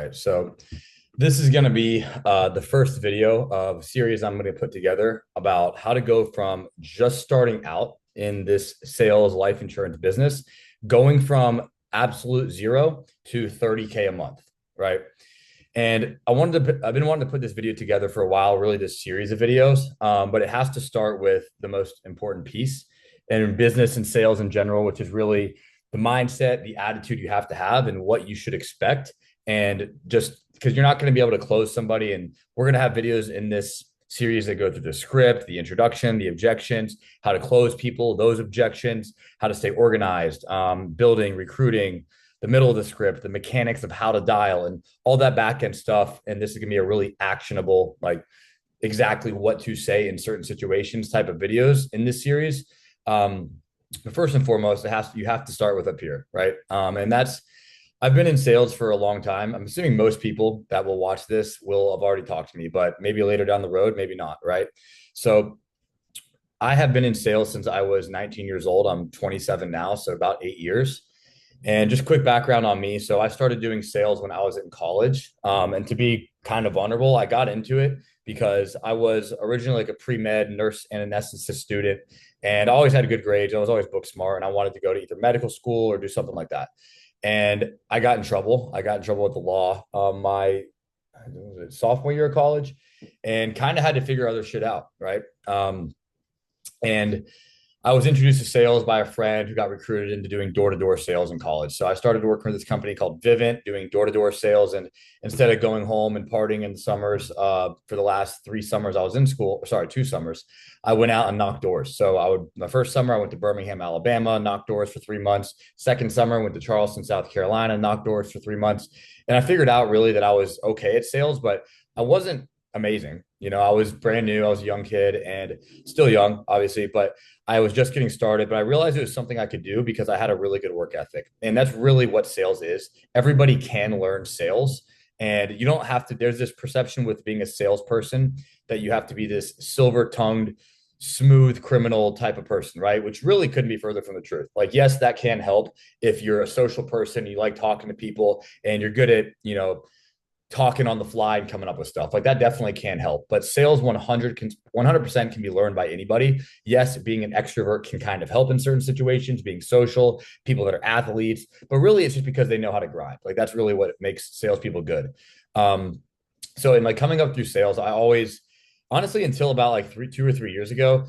right. So this is going to be the first video of a series I'm going to put together about how to go from just starting out in this sales life insurance business, going from absolute zero to 30K a month, right? And I've been wanting to put this video together for a while, really this series of videos, but it has to start with the most important piece in business and sales in general, which is really the mindset, the attitude you have to have, and what you should expect. And just because you're not going to be able to close somebody, and we're going to have videos in this series that go through the script, the introduction, the objections, how to close people, those objections, how to stay organized, building, recruiting, the middle of the script, the mechanics of how to dial, and all that back end stuff. And this is going to be a really actionable, like exactly what to say in certain situations type of videos in this series. But first and foremost, you have to start with up here, right? And that's I've been in sales for a long time. I'm assuming most people that will watch this will have already talked to me, but maybe later down the road, maybe not, right? So I have been in sales since I was 19 years old. I'm 27 now, so about 8 years. And just quick background on me. So I started doing sales when I was in college. And to be kind of vulnerable, I got into it because I was originally like a pre-med nurse and anesthetist student. And I always had good grades. I was always book smart and I wanted to go to either medical school or do something like that. And I got in trouble. I got in trouble with the law my sophomore year of college and kind of had to figure other shit out. Right. And I was introduced to sales by a friend who got recruited into doing door-to-door sales in college. So I started working for this company called Vivint, doing door-to-door sales. And instead of going home and partying in the summers, for the last 3 summers I was in school, sorry, 2 summers, I went out and knocked doors. So my first summer, I went to Birmingham, Alabama, knocked doors for 3 months. Second summer, I went to Charleston, South Carolina, knocked doors for 3 months. And I figured out really that I was okay at sales, but I wasn't amazing. I was brand new. I was a young kid and still young, obviously, but I was just getting started. But I realized it was something I could do because I had a really good work ethic. And that's really what sales is. Everybody can learn sales. And you don't have to, there's this perception with being a salesperson that you have to be this silver tongued, smooth criminal type of person, right? Which really couldn't be further from the truth. Like, yes, that can help if you're a social person, you like talking to people, and you're good at, talking on the fly and coming up with stuff like that definitely can help. But sales 100% can be learned by anybody. Yes, being an extrovert can kind of help in certain situations, being social, people that are athletes, but really it's just because they know how to grind. Like that's really what makes salespeople good. So in like coming up through sales, I always honestly until about like 2 or 3 years ago,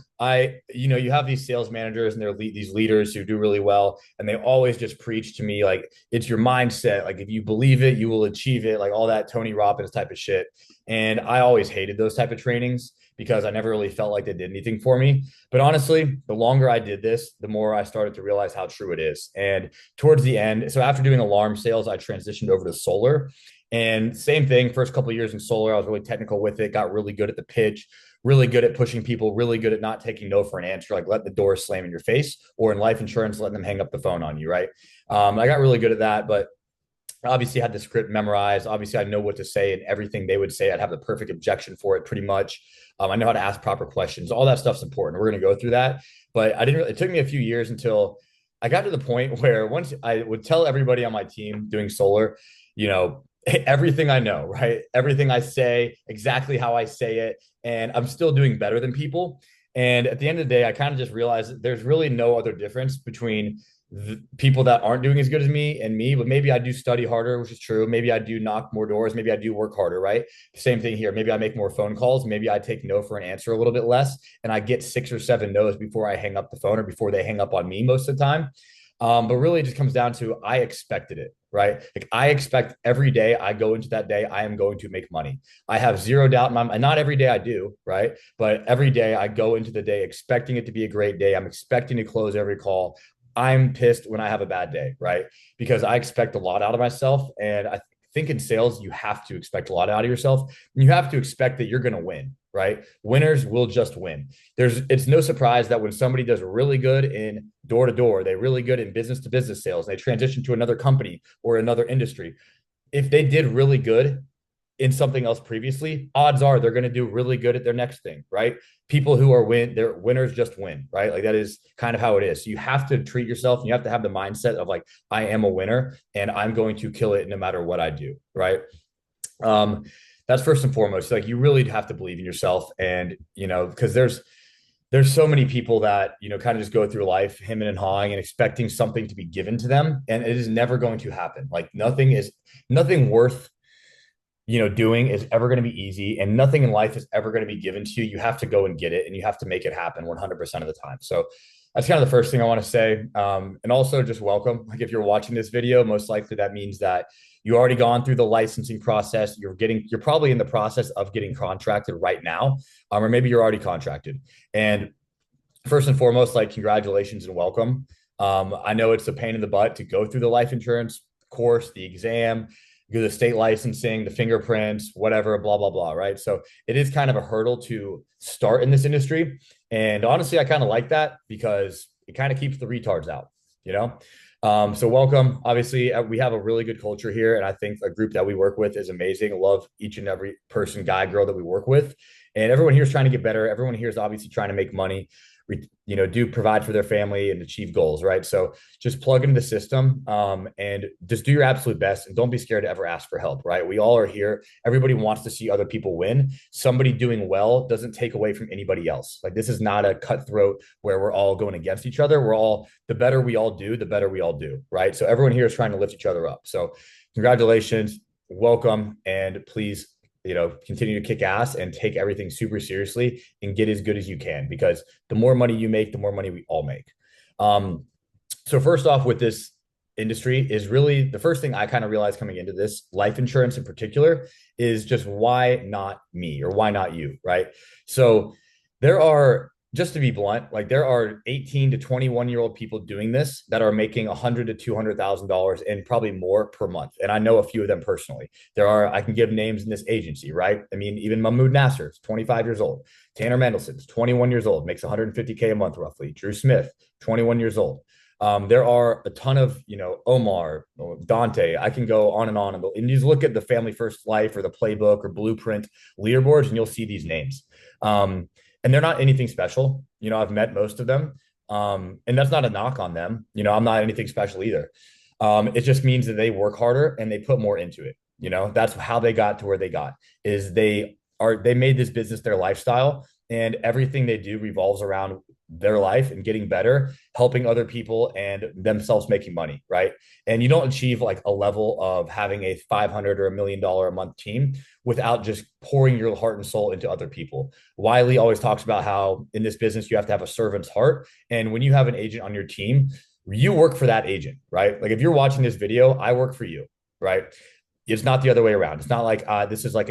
you have these sales managers and these leaders who do really well, and they always just preach to me like it's your mindset, like if you believe it you will achieve it, like all that Tony Robbins type of shit. And I always hated those type of trainings because I never really felt like they did anything for me. But honestly, the longer I did this, the more I started to realize how true it is. And towards the end, so after doing alarm sales, I transitioned over to solar. And same thing, first couple of years in solar, I was really technical with it, got really good at the pitch, really good at pushing people, really good at not taking no for an answer, like let the door slam in your face, or in life insurance, letting them hang up the phone on you, right? I got really good at that, but obviously had the script memorized. Obviously, I know what to say, and everything they would say, I'd have the perfect objection for it pretty much. I know how to ask proper questions. All that stuff's important. We're going to go through that. But it took me a few years until I got to the point where once I would tell everybody on my team doing solar, you know, everything I know, right? Everything I say, exactly how I say it. And I'm still doing better than people. And at the end of the day, I kind of just realized that there's really no other difference between the people that aren't doing as good as me and me. But maybe I do study harder, which is true. Maybe I do knock more doors. Maybe I do work harder, right? Same thing here. Maybe I make more phone calls. Maybe I take no for an answer a little bit less, and I get 6 or 7 no's before I hang up the phone or before they hang up on me most of the time. But really, it just comes down to I expected it, right? Like I expect every day I go into that day, I am going to make money. I have zero doubt in my mind. Not every day I do, right? But every day I go into the day expecting it to be a great day. I'm expecting to close every call. I'm pissed when I have a bad day, right? Because I expect a lot out of myself. And I think in sales, you have to expect a lot out of yourself. You have to expect that you're going to win, right? Winners will just win. It's no surprise that when somebody does really good in door to door, they're really good in business to business sales, and they transition to another company or another industry. If they did really good in something else previously, odds are they're going to do really good at their next thing, right? People who are they're winners just win, right? Like that is kind of how it is. So you have to treat yourself and you have to have the mindset of like, I am a winner and I'm going to kill it no matter what I do, right? Um, that's first and foremost. Like you really have to believe in yourself, and because there's so many people that kind of just go through life hemming and hawing and expecting something to be given to them, and it is never going to happen. Like nothing worth doing is ever going to be easy, and nothing in life is ever going to be given to you. You have to go and get it, and you have to make it happen 100% of the time. So that's kind of the first thing I want to say. And also just welcome. Like if you're watching this video, most likely that means that you already gone through the licensing process. You're probably in the process of getting contracted right now, or maybe you're already contracted. And first and foremost, like congratulations and welcome. I know it's a pain in the butt to go through the life insurance course, the exam, do the state licensing, the fingerprints, whatever, blah, blah, blah. Right. So it is kind of a hurdle to start in this industry. And honestly, I kind of like that because it kind of keeps the retards out, you know? So welcome. Obviously, we have a really good culture here. And I think a group that we work with is amazing. I love each and every person, guy, girl that we work with. And everyone here is trying to get better. Everyone here is obviously trying to make money, do provide for their family and achieve goals, right? So just plug into the system, and just do your absolute best, and don't be scared to ever ask for help, right? We all are here. Everybody wants to see other people win. Somebody doing well doesn't take away from anybody else. Like this is not a cutthroat where we're all going against each other. The better we all do, the better we all do, right? So everyone here is trying to lift each other up. So congratulations, welcome, and please continue to kick ass and take everything super seriously and get as good as you can, because the more money you make, the more money we all make. So first off, with this industry is really the first thing I kind of realized coming into this, life insurance in particular, is just why not me, or why not you, right? So there are, just to be blunt, like there are 18 to 21-year-old people doing this that are making $100,000 to $200,000 and probably more per month. And I know a few of them personally. I can give names in this agency, right? I mean, even Mahmoud Nasser is 25 years old. Tanner Mendelson is 21 years old, makes 150K a month roughly. Drew Smith, 21 years old. There are a ton of, Omar, Dante, I can go on and on. And you just look at the Family First Life or the Playbook or Blueprint leaderboards, and you'll see these names. And they're not anything special. I've met most of them. And that's not a knock on them. I'm not anything special either. It just means that they work harder and they put more into it. That's how they got to where they got, is they made this business their lifestyle, and everything they do revolves around their life and getting better, helping other people and themselves making money, right? And you don't achieve like a level of having a 500 or $1 million a month team without just pouring your heart and soul into other people. Wiley always talks about how in this business you have to have a servant's heart, and when you have an agent on your team, you work for that agent, right? Like if you're watching this video, I work for you, right? It's not the other way around. It's not like this is like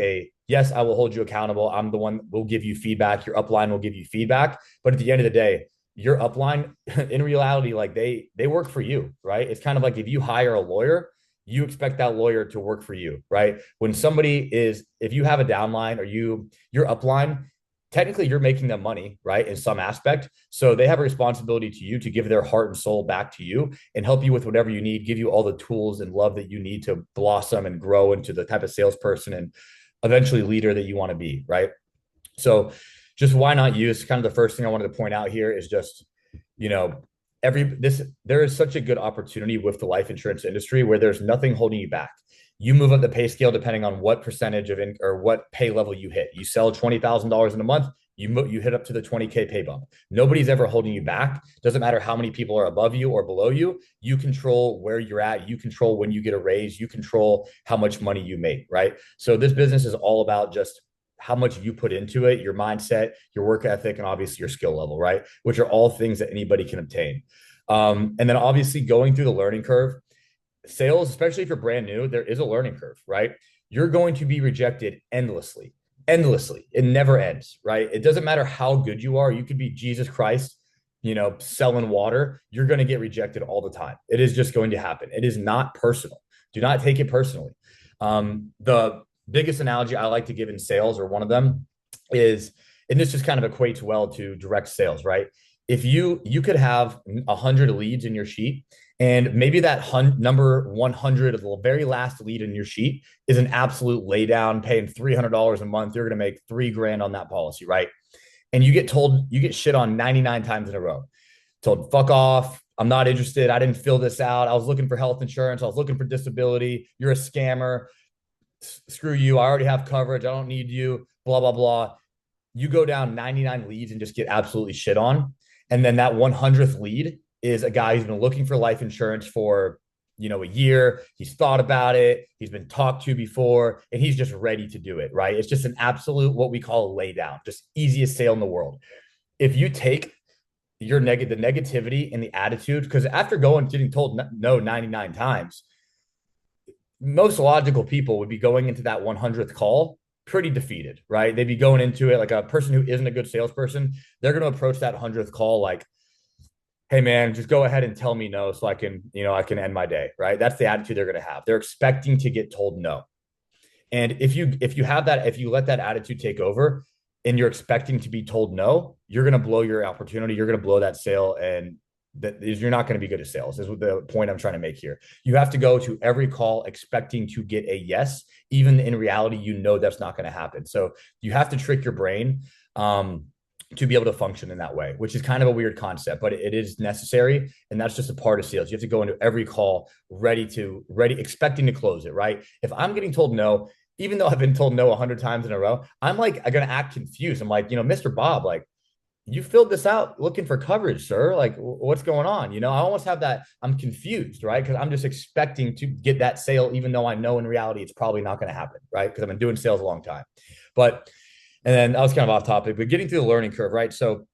yes, I will hold you accountable. I'm the one will give you feedback. Your upline will give you feedback. But at the end of the day, your upline, in reality, like they work for you, right? It's kind of like if you hire a lawyer, you expect that lawyer to work for you, right? If you have a downline or your upline, technically you're making them money, right? In some aspect. So they have a responsibility to you to give their heart and soul back to you and help you with whatever you need, give you all the tools and love that you need to blossom and grow into the type of salesperson and eventually leader that you want to be, right? So just why not you? It's kind of the first thing I wanted to point out here is just, there is such a good opportunity with the life insurance industry where there's nothing holding you back. You move up the pay scale depending on what percentage or what pay level you hit. You sell $20,000 in a month, you hit up to the 20K pay bump. Nobody's ever holding you back. Doesn't matter how many people are above you or below you. You control where you're at. You control when you get a raise. You control how much money you make, right? So this business is all about just how much you put into it, your mindset, your work ethic, and obviously your skill level, right? Which are all things that anybody can obtain. And then obviously going through the learning curve. Sales, especially if you're brand new, there is a learning curve, right? You're going to be rejected endlessly. It never ends, right? It doesn't matter how good you are. You could be Jesus Christ, selling water. You're going to get rejected all the time. It is just going to happen. It is not personal. Do not take it personally. The biggest analogy I like to give in sales, or one of them, is, and this just kind of equates well to direct sales, right? If you could have 100 leads in your sheet, and maybe that number 100 of the very last lead in your sheet is an absolute laydown, paying $300 a month. You're going to make $3,000 on that policy, right? And you get shit on 99 times in a row. Told, fuck off. I'm not interested. I didn't fill this out. I was looking for health insurance. I was looking for disability. You're a scammer. Screw you. I already have coverage. I don't need you, blah, blah, blah. You go down 99 leads and just get absolutely shit on. And then that 100th lead is a guy who's been looking for life insurance for, a year. He's thought about it. He's been talked to before, and he's just ready to do it, right? It's just an absolute, what we call a lay down, just easiest sale in the world. If you take the negativity and the attitude, because after getting told no 99 times, most logical people would be going into that 100th call pretty defeated, right? They'd be going into it like a person who isn't a good salesperson. They're going to approach that 100th call like, hey man, just go ahead and tell me no so I can end my day, right? That's the attitude they're going to have. They're expecting to get told no. And if you let that attitude take over and you're expecting to be told no, you're going to blow your opportunity. You're going to blow that sale, and you're not going to be good at sales. Is the point I'm trying to make here. You have to go to every call expecting to get a yes, even in reality, that's not going to happen. So you have to trick your brain to be able to function in that way, which is kind of a weird concept, but it is necessary. And that's just a part of sales. You have to go into every call ready, expecting to close it, right? If I'm getting told no, even though I've been told no 100 times in a row, I'm going to act confused. I'm like, Mr. Bob, like, you filled this out looking for coverage, sir. Like, what's going on? I almost have that. I'm confused, right? Because I'm just expecting to get that sale, even though I know in reality it's probably not going to happen, right? Because I've been doing sales a long time. And then that was kind of off topic, but getting through the learning curve, right? So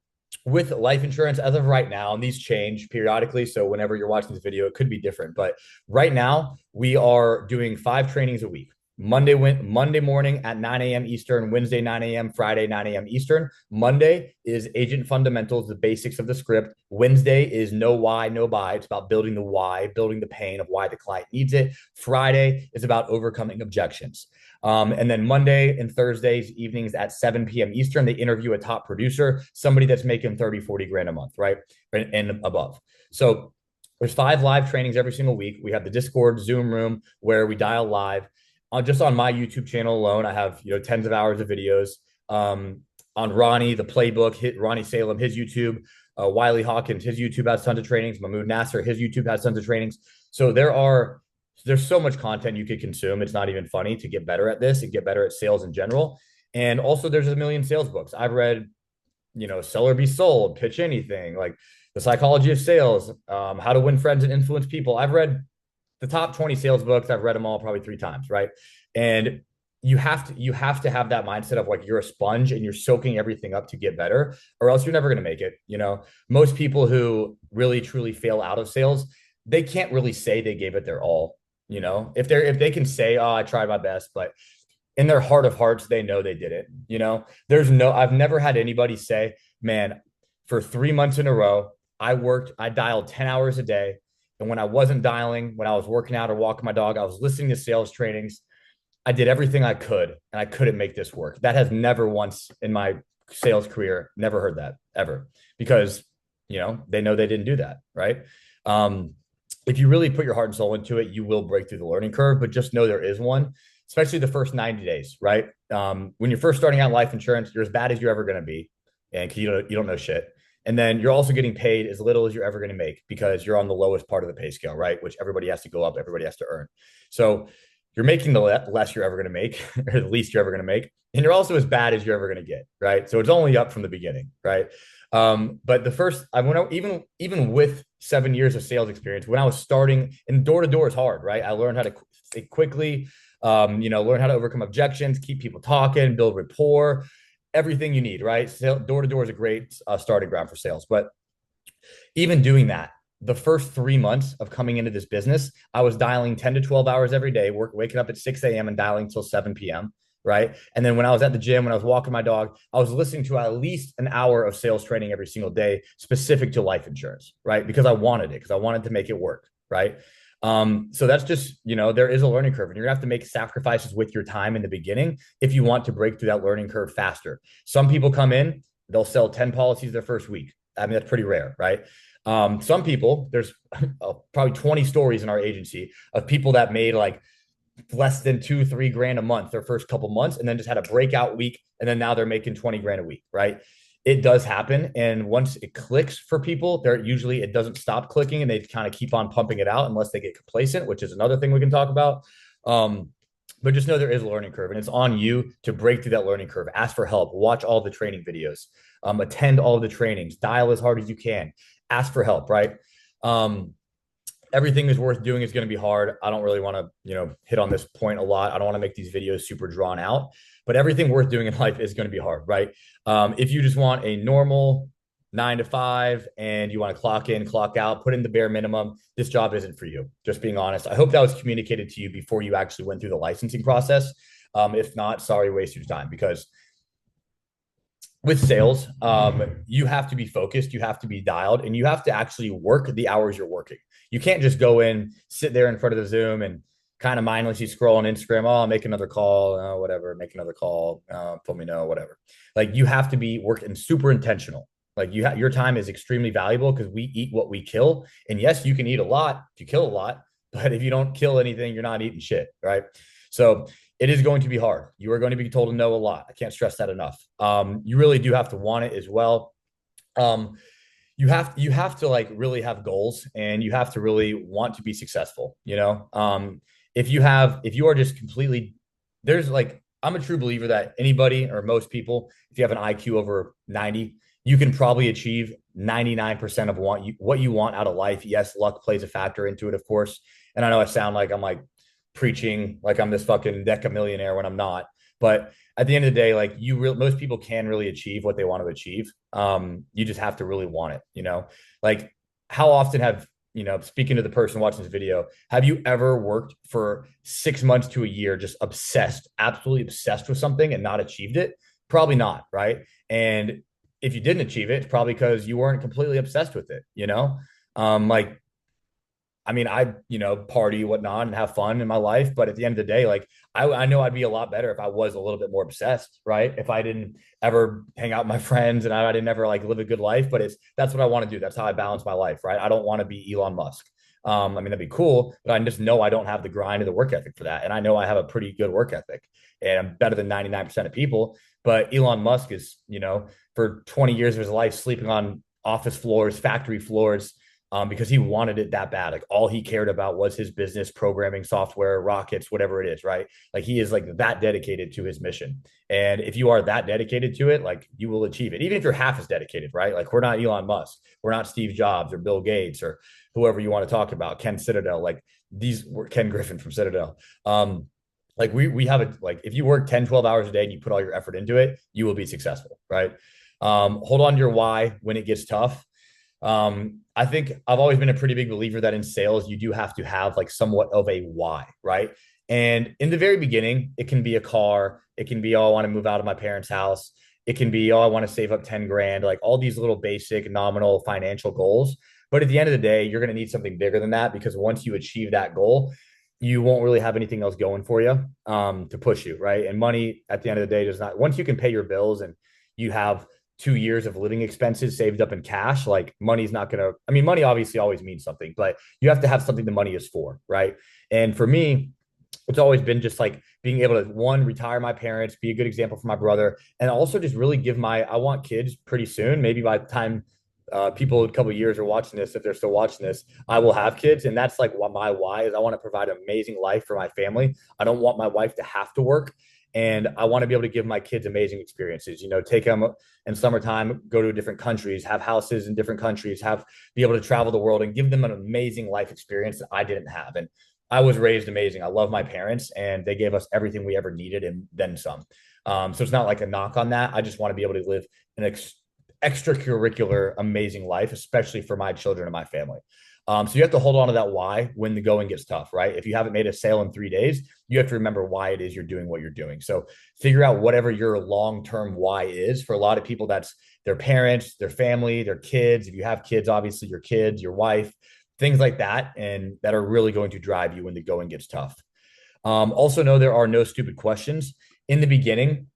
with life insurance, as of right now, and these change periodically. So whenever you're watching this video, it could be different. But right now, we are doing 5 trainings a week. Monday morning at 9 a.m. Eastern, Wednesday 9 a.m., Friday 9 a.m. Eastern. Monday is agent fundamentals, the basics of the script. Wednesday is no why, no buy. It's about building the why, building the pain of why the client needs it. Friday is about overcoming objections. And then Monday and Thursdays evenings at 7 p.m. Eastern, they interview a top producer, somebody that's making 30, 40 grand a month, right? And above. So there's 5 live trainings every single week. We have the Discord Zoom room where we dial live. Just on my YouTube channel alone, I have tens of hours of videos. On Ronnie, the playbook, Ronnie Salem, his YouTube. Wiley Hawkins, his YouTube has tons of trainings. Mahmoud Nasser, his YouTube has tons of trainings. So there's so much content you could consume. It's not even funny to get better at this and get better at sales in general. And also, there's a million sales books. I've read, Sell or Be Sold, Pitch Anything, like The Psychology of Sales, How to Win Friends and Influence People. I've read the top 20 sales books. I've read them all probably 3 times, right? And you have to have that mindset of like, you're a sponge and you're soaking everything up to get better, or else you're never going to make it. Most people who really truly fail out of sales, they can't really say they gave it their all. If they can say, oh, I tried my best, but in their heart of hearts, they know they did it. I've never had anybody say, man, for 3 months in a row, I dialed 10 hours a day. And when I wasn't dialing, when I was working out or walking my dog, I was listening to sales trainings. I did everything I could, and I couldn't make this work. That has never once in my sales career, never heard that ever, because, they know they didn't do that. Right. If you really put your heart and soul into it, you will break through the learning curve, but just know there is one, especially the first 90 days, right? When you're first starting out life insurance, you're as bad as you're ever going to be. And you don't know shit. And then you're also getting paid as little as you're ever going to make because you're on the lowest part of the pay scale, right? Which everybody has to go up, everybody has to earn. So you're making the less you're ever going to make, or the least you're ever going to make. And you're also as bad as you're ever going to get, right? So it's only up from the beginning, right? But the first, even with 7 years of sales experience, when I was starting, and door to door is hard, right? I learned how to say quickly, learn how to overcome objections, keep people talking, build rapport, everything you need, right? Door to door is a great starting ground for sales. But even doing that, the first 3 months of coming into this business, I was dialing 10 to 12 hours every day, waking up at 6 a.m. and dialing till 7 p.m. Right. And then when I was at the gym, when I was walking my dog, I was listening to at least an hour of sales training every single day, specific to life insurance, right? Because I wanted it, because I wanted to make it work. Right. So that's just, there is a learning curve, and you're gonna have to make sacrifices with your time in the beginning if you want to break through that learning curve faster. Some people come in, they'll sell 10 policies their first week. I mean, that's pretty rare, right? Some people, there's probably 20 stories in our agency of people that made like less than 2-3 grand a month their first couple months, and then just had a breakout week, and then now they're making 20 grand a week, right? It does happen. And once it clicks for people, it doesn't stop clicking, and they kind of keep on pumping it out unless they get complacent, which is another thing we can talk about. But just know there is a learning curve, and it's on you to break through that learning curve. Ask for help, watch all the training videos, attend all of the trainings, dial as hard as you can, ask for help, right? Um, Everything is worth doing is going to be hard. I don't really want to, hit on this point a lot. I don't want to make these videos super drawn out, but everything worth doing in life is going to be hard, right? If you just want a normal 9 to 5 and you want to clock in, clock out, put in the bare minimum, this job isn't for you. Just being honest. I hope that was communicated to you before you actually went through the licensing process. If not, sorry, waste your time because with sales, you have to be focused, you have to be dialed, and you have to actually work the hours you're working. You can't just go in, sit there in front of the Zoom and kind of mindlessly scroll on Instagram. Oh, I'll make another call, whatever, make another call, let me know, whatever. Like you have to be working super intentional. Like your time is extremely valuable because we eat what we kill. And yes, you can eat a lot if you kill a lot, but if you don't kill anything, you're not eating shit, right? So it is going to be hard. You are going to be told to know a lot. I can't stress that enough. You really do have to want it as well. Um, you have to like really have goals and you have to really want to be successful. If you are just completely there's like I'm a true believer that anybody or most people, if you have an IQ over 90, you can probably achieve 99% of what you want out of life. Yes, luck plays a factor into it, of course. And I know I sound like I'm like preaching like I'm this fucking deca millionaire when I'm not. But at the end of the day, like most people can really achieve what they want to achieve. You just have to really want it. Like how often have, speaking to the person watching this video, have you ever worked for 6 months to a year, just obsessed, absolutely obsessed with something and not achieved it? Probably not. Right. And if you didn't achieve it, it's probably because you weren't completely obsessed with it. Like I mean, party, whatnot, and have fun in my life. But at the end of the day, like I know I'd be a lot better if I was a little bit more obsessed, right? If I didn't ever hang out with my friends and I didn't ever like live a good life. But that's what I want to do. That's how I balance my life, right? I don't want to be Elon Musk. I mean, that'd be cool, but I just know I don't have the grind or the work ethic for that. And I know I have a pretty good work ethic and I'm better than 99% of people. But Elon Musk is, for 20 years of his life sleeping on office floors, factory floors, because he wanted it that bad. Like all he cared about was his business, programming, software, rockets, whatever it is, right? Like he is like that dedicated to his mission. And if you are that dedicated to it, like you will achieve it, even if you're half as dedicated, right? Like we're not Elon Musk, we're not Steve Jobs or Bill Gates or whoever you want to talk about, Ken Citadel, like these were Ken Griffin from Citadel. Like we have it, like if you work 10, 12 hours a day and you put all your effort into it, you will be successful, right? Hold on to your why when it gets tough. I think I've always been a pretty big believer that in sales, you do have to have like somewhat of a why, right? And in the very beginning, it can be a car. It can be, oh, I want to move out of my parents' house. It can be, oh, I want to save up 10 grand, like all these little basic nominal financial goals. But at the end of the day, you're going to need something bigger than that because once you achieve that goal, you won't really have anything else going for you to push you, right? And money at the end of the day does not, once you can pay your bills and you have 2 years of living expenses saved up in cash, like money's not gonna, I mean, money obviously always means something, but you have to have something the money is for, right? And for me, it's always been just like being able to one, retire my parents, be a good example for my brother, and also just really I want kids pretty soon. Maybe by the time people in a couple of years are watching this, if they're still watching this, I will have kids. And that's like what my why is. I want to provide an amazing life for my family. I don't want my wife to have to work. And I want to be able to give my kids amazing experiences, take them in summertime, go to different countries, have houses in different countries, be able to travel the world and give them an amazing life experience that I didn't have. And I was raised amazing. I love my parents and they gave us everything we ever needed and then some. So it's not like a knock on that. I just want to be able to live an extracurricular, amazing life, especially for my children and my family. So you have to hold on to that why when the going gets tough, right? If you haven't made a sale in 3 days, you have to remember why it is you're doing what you're doing. So figure out whatever your long-term why is. For a lot of people, that's their parents, their family, their kids. If you have kids, obviously your kids, your wife, things like that, and that are really going to drive you when the going gets tough. Also know there are no stupid questions. In the beginning,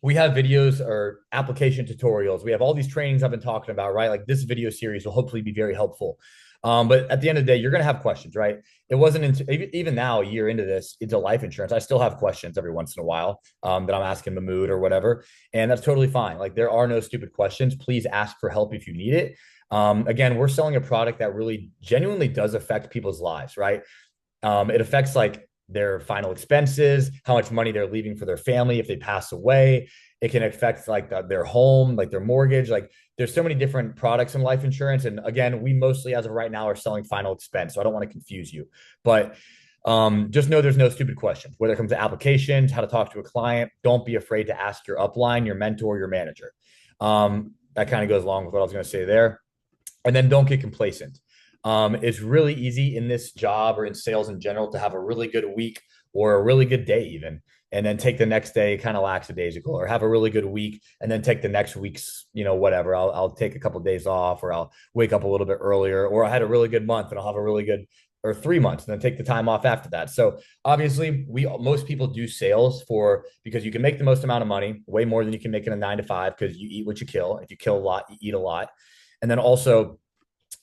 we have videos or application tutorials. We have all these trainings I've been talking about, right? Like this video series will hopefully be very helpful. But at the end of the day, you're going to have questions, right? It wasn't even now, a year into this, into life insurance. I still have questions every once in a while that I'm asking Mahmood or whatever. And that's totally fine. Like there are no stupid questions. Please ask for help if you need it. Again, we're selling a product that really genuinely does affect people's lives, right? It affects like their final expenses, how much money they're leaving for their family if they pass away. It can affect like their home, like their mortgage. Like there's so many different products in life insurance. And again, we mostly as of right now are selling final expense. So I don't want to confuse you, but just know there's no stupid questions. Whether it comes to applications, how to talk to a client, don't be afraid to ask your upline, your mentor, your manager. That kind of goes along with what I was going to say there. And then don't get complacent. It's really easy in this job or in sales in general to have a really good week or a really good day even, and then take the next day kind of lackadaisical, or have a really good week and then take the next week's, whatever. I'll take a couple of days off, or I'll wake up a little bit earlier, or I had a really good month and I'll have a really good or 3 months and then take the time off after that. So obviously most people do sales for because you can make the most amount of money, way more than you can make in a 9 to 5, because you eat what you kill. If you kill a lot, you eat a lot. And then also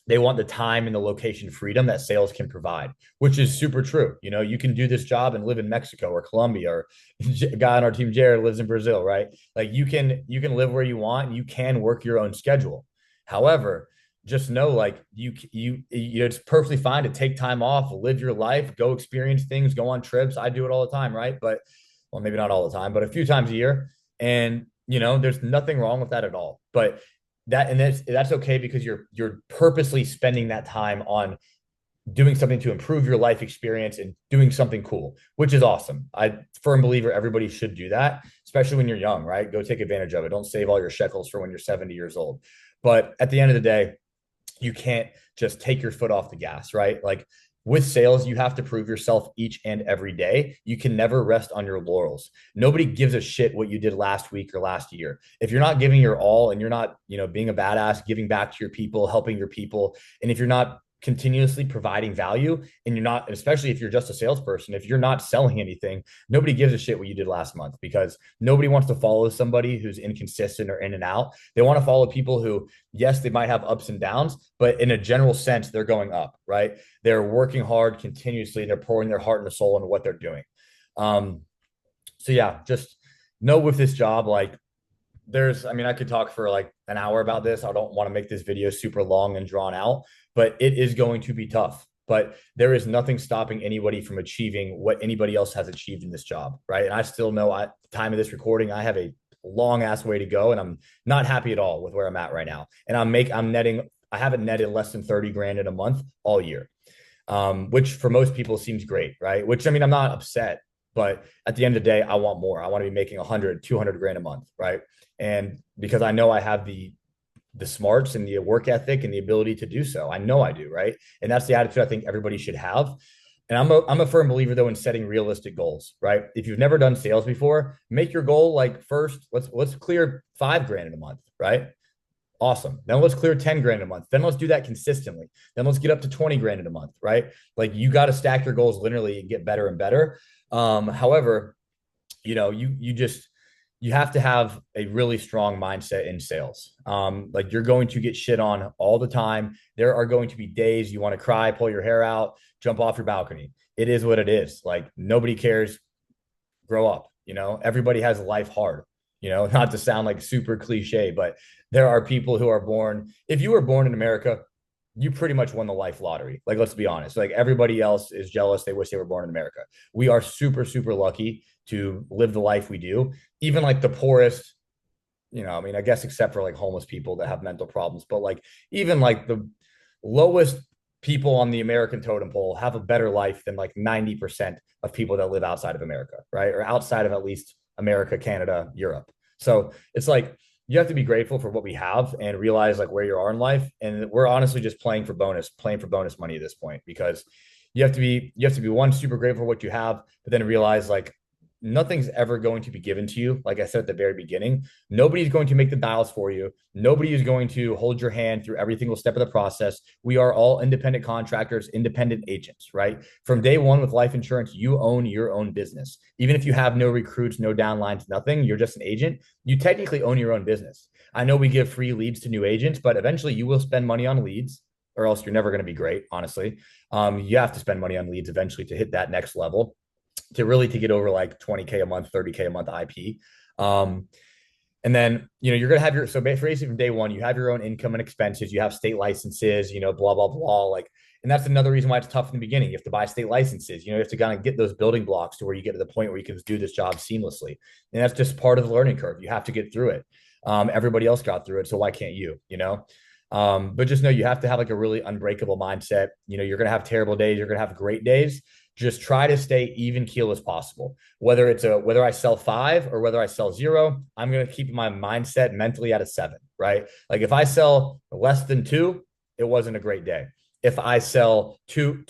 they want the time and the location freedom that sales can provide, which is super true. You can do this job and live in Mexico or Colombia, or a guy on our team, Jared, lives in Brazil, right? Like you can live where you want and you can work your own schedule. However, just know like it's perfectly fine to take time off, live your life, go experience things, go on trips. I do it all the time, right? But well, maybe not all the time, but a few times a year. And there's nothing wrong with that at all. But that's okay, because you're purposely spending that time on doing something to improve your life experience and doing something cool, which is awesome. I firm believer everybody should do that, especially when you're young, right? Go take advantage of it. Don't save all your shekels for when you're 70 years old. But at the end of the day, you can't just take your foot off the gas, right? Like with sales, you have to prove yourself each and every day. You can never rest on your laurels. Nobody gives a shit what you did last week or last year. If you're not giving your all and you're not, being a badass, giving back to your people, helping your people, and if you're not continuously providing value, and you're not, especially if you're just a salesperson, if you're not selling anything, nobody gives a shit what you did last month, because nobody wants to follow somebody who's inconsistent or in and out. They want to follow people who, yes, they might have ups and downs, but in a general sense, they're going up, right? They're working hard continuously. They're pouring their heart and soul into what they're doing. So yeah, just know with this job, like I could talk for like an hour about this. I don't want to make this video super long and drawn out, but it is going to be tough. But there is nothing stopping anybody from achieving what anybody else has achieved in this job, right? And I still know at the time of this recording, I have a long ass way to go, and I'm not happy at all with where I'm at right now. And I haven't netted less than 30 grand in a month all year, which for most people seems great, right? Which, I'm not upset, but at the end of the day, I want more. I want to be making 100, 200 grand a month, right? And because I know I have the smarts and the work ethic and the ability to do so. I know I do, right? And that's the attitude I think everybody should have. And I'm a firm believer though in setting realistic goals, right? If you've never done sales before, make your goal like first, let's clear 5 grand in a month, right? Awesome. Then let's clear 10 grand a month. Then let's do that consistently. Then let's get up to 20 grand in a month, right? Like you got to stack your goals literally and get better and better. However, you have to have a really strong mindset in sales. Like you're going to get shit on all the time. There are going to be days you want to cry, pull your hair out, jump off your balcony. It is what it is. Like nobody cares. Grow up. Everybody has life hard. Not to sound like super cliche, but there are people who are born. If you were born in America, you pretty much won the life lottery. Like, let's be honest. Like everybody else is jealous. They wish they were born in America. We are super, super lucky to live the life we do. Even like the poorest, I guess except for like homeless people that have mental problems, but like even like the lowest people on the American totem pole have a better life than like 90% of people that live outside of America, right? Or outside of at least America, Canada, Europe. So it's like, you have to be grateful for what we have and realize like where you are in life. And we're honestly just playing for bonus money at this point, because you have to be one, super grateful for what you have, but then realize like nothing's ever going to be given to you. Like I said at the very beginning, nobody's going to make the dials for you. Nobody is going to hold your hand through every single step of the process. We are all independent contractors, independent agents, right? From day one with life insurance, you own your own business. Even if you have no recruits, no downlines, nothing, you're just an agent. You technically own your own business. I know we give free leads to new agents, but eventually you will spend money on leads, or else you're never going to be great, honestly. You have to spend money on leads eventually to hit that next level, to get over like 20K a month, 30K a month IP. And then, you're going to have basically from day one, you have your own income and expenses, you have state licenses, blah, blah, blah. Like, And that's another reason why it's tough in the beginning. You have to buy state licenses. You have to kind of get those building blocks to where you get to the point where you can do this job seamlessly. And that's just part of the learning curve. You have to get through it. Everybody else got through it, so why can't you? But just know you have to have like a really unbreakable mindset. You're going to have terrible days. You're going to have great days. Just try to stay even keel as possible. Whether I sell 5 or whether I sell 0, I'm going to keep my mindset mentally at a 7, right? Like if I sell less than 2, it wasn't a great day. If I sell two,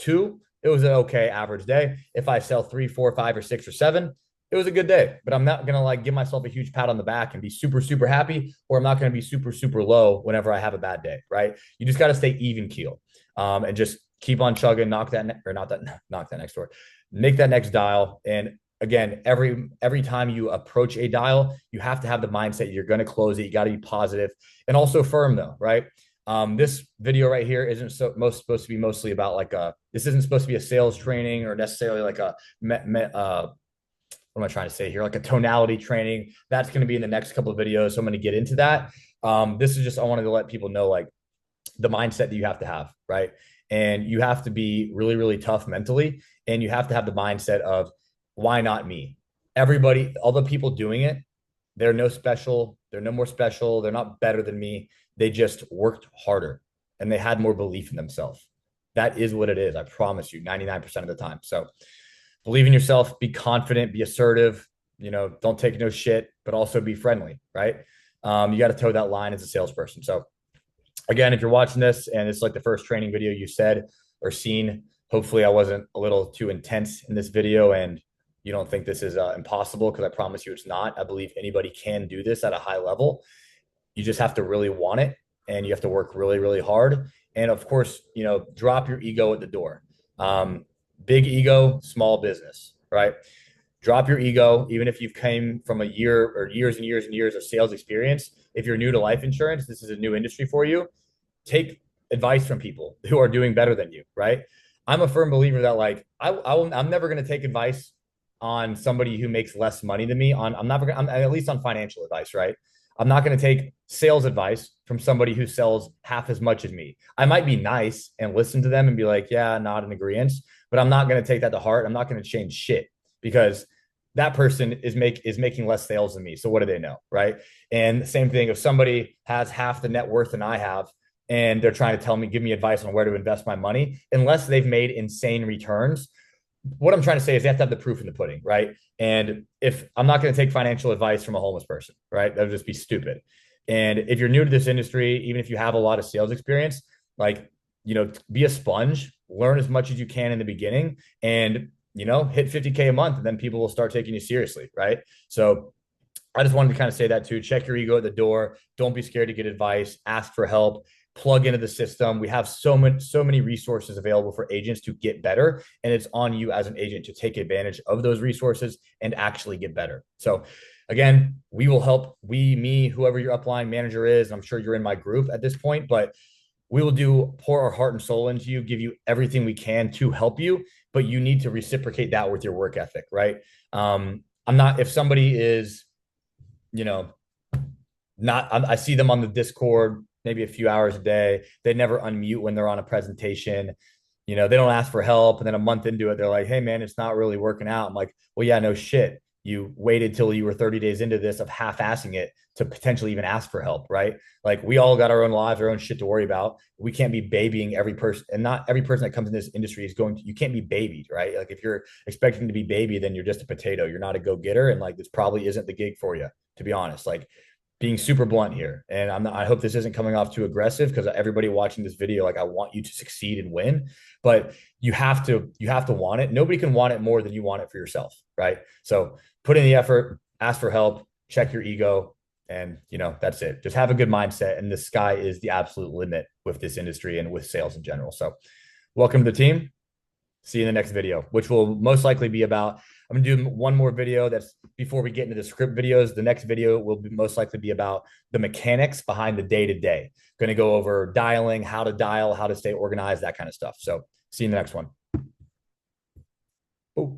it was an okay average day. If I sell 3, 4, 5, or 6 or 7, it was a good day. But I'm not gonna like give myself a huge pat on the back and be super, super happy, or I'm not gonna be super, super low whenever I have a bad day, right? You just got to stay even keel, and just keep on chugging, knock that next door, make that next dial. And again, every time you approach a dial, you have to have the mindset you're going to close it. You got to be positive and also firm, though, right? This video right here isn't supposed to be mostly about like this isn't supposed to be a sales training or necessarily like what am I trying to say here? Like a tonality training. That's going to be in the next couple of videos. So I'm going to get into that. This is just, I wanted to let people know like the mindset that you have to have, right? And you have to be really, really tough mentally. And you have to have the mindset of why not me? Everybody, all the people doing it, they're no special. They're no more special. They're not better than me. They just worked harder and they had more belief in themselves. That is what it is. I promise you 99% of the time. So believe in yourself, be confident, be assertive, don't take no shit, but also be friendly, right? You got to toe that line as a salesperson. So again, if you're watching this and it's like the first training video you said or seen, hopefully I wasn't a little too intense in this video and you don't think this is impossible, because I promise you it's not. I believe anybody can do this at a high level. You just have to really want it and you have to work really, really hard. And of course, drop your ego at the door. Big ego, small business, right? Drop your ego, even if you've came from a year or years and years and years of sales experience. If you're new to life insurance, this is a new industry for you. Take advice from people who are doing better than you, right? I'm a firm believer that like I'm never going to take advice on somebody who makes less money than me. I'm at least on financial advice, right? I'm not going to take sales advice from somebody who sells half as much as me. I might be nice and listen to them and be like, yeah, not in agreement, but I'm not going to take that to heart. I'm not going to change shit because that person is making less sales than me. So what do they know, right? And the same thing, if somebody has half the net worth than I have, and they're trying to give me advice on where to invest my money, unless they've made insane returns, what I'm trying to say is they have to have the proof in the pudding, right? And if I'm not going to take financial advice from a homeless person, right? That would just be stupid. And if you're new to this industry, even if you have a lot of sales experience, like, be a sponge, learn as much as you can in the beginning and, hit 50K a month, and then people will start taking you seriously, right? So I just wanted to kind of say that too. Check your ego at the door. Don't be scared to get advice, ask for help, plug into the system. We have so many resources available for agents to get better. And it's on you as an agent to take advantage of those resources and actually get better. So again, we will help, me, whoever your upline manager is. I'm sure you're in my group at this point, but we will pour our heart and soul into you, give you everything we can to help you, but you need to reciprocate that with your work ethic, right? If somebody is, I see them on the Discord, maybe a few hours a day. They never unmute when they're on a presentation. They don't ask for help. And then a month into it, they're like, hey man, it's not really working out. I'm like, well, yeah, no shit. You waited till you were 30 days into this of half-assing it to potentially even ask for help, right? Like we all got our own lives, our own shit to worry about. We can't be babying every person, and not every person that comes in this industry is you can't be babied, right? Like if you're expecting to be baby, then you're just a potato. You're not a go-getter. And like, this probably isn't the gig for you, to be honest. Like, being super blunt here, and I hope this isn't coming off too aggressive, because everybody watching this video, like I want you to succeed and win, but you have to want it. Nobody can want it more than you want it for yourself, right? So put in the effort, ask for help, check your ego, and that's it. Just have a good mindset, and the sky is the absolute limit with this industry and with sales in general. So welcome to the team. See you in the next video, which will most likely be about, I'm going to do one more video that's before we get into the script videos. The next video will most likely be about the mechanics behind the day-to-day. Going to go over dialing, how to dial, how to stay organized, that kind of stuff. So see you in the next one.